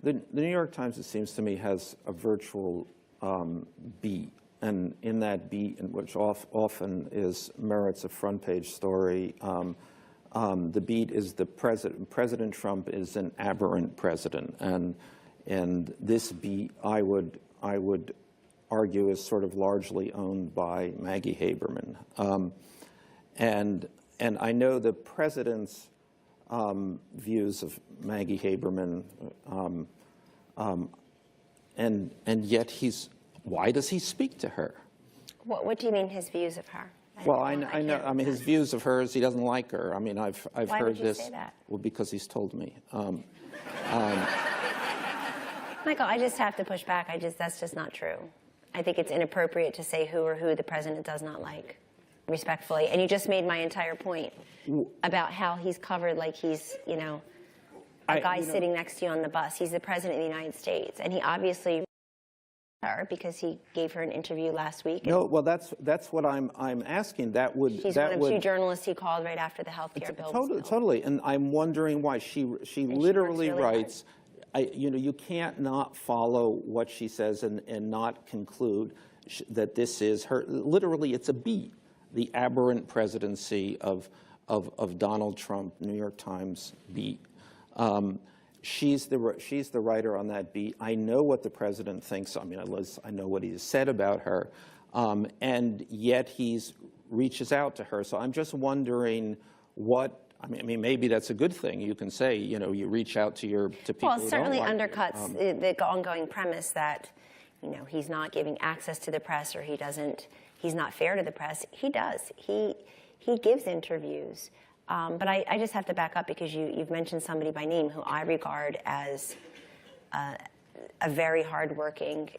The New York Times, it seems to me, has a virtual beat, and in that beat, which often merits a front-page story, the beat is President Trump is an aberrant president, and this beat, I would argue, is sort of largely owned by Maggie Haberman, and I know the president's views of Maggie Haberman, and yet why does he speak to her? What do you mean, his views of her? Well, I know. I mean, his views of her is he doesn't like her. I mean, I've heard this. Why would you say that? Well, because he's told me. Michael, I just have to push back. That's just not true. I think it's inappropriate to say who the president does not like, respectfully. And you just made my entire point about how he's covered like he's, you know, a guy sitting next to you on the bus. He's the president of the United States, and he obviously her because he gave her an interview last week. No, well, that's what I'm asking. She's one of two journalists he called right after the health care bill. Totally, and I'm wondering why she literally writes. You know, you can't not follow what she says and not conclude that this is her. Literally, it's a beat. The aberrant presidency of Donald Trump, New York Times beat. She's the writer on that beat. I know what the president thinks. I mean, I know what he has said about her, and yet he reaches out to her. So I'm just wondering what. I mean, maybe that's a good thing. You can say, you know, you reach out to people. Well, it certainly undercuts the ongoing premise that, you know, he's not giving access to the press, or he's not fair to the press. He does. He gives interviews. But I just have to back up because you've mentioned somebody by name who I regard as a very hardworking,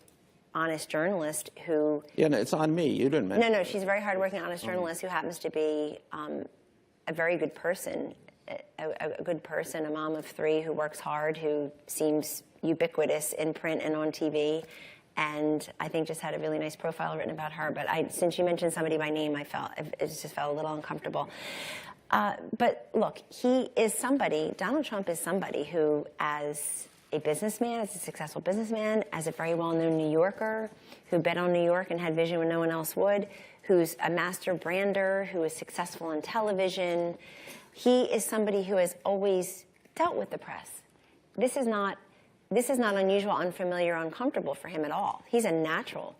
honest journalist who... Yeah, no, it's on me. You didn't mention No, she's a very hardworking, honest journalist who happens to be a very good person, a good person, a mom of three who works hard, who seems ubiquitous in print and on TV. And I think just had a really nice profile written about her. But since you mentioned somebody by name, it just felt a little uncomfortable. But look, Donald Trump is somebody who, as a businessman, as a successful businessman, as a very well-known New Yorker, who bet on New York and had vision when no one else would, who's a master brander, who is successful in television, he is somebody who has always dealt with the press. This is not unusual, unfamiliar, uncomfortable for him at all. He's a natural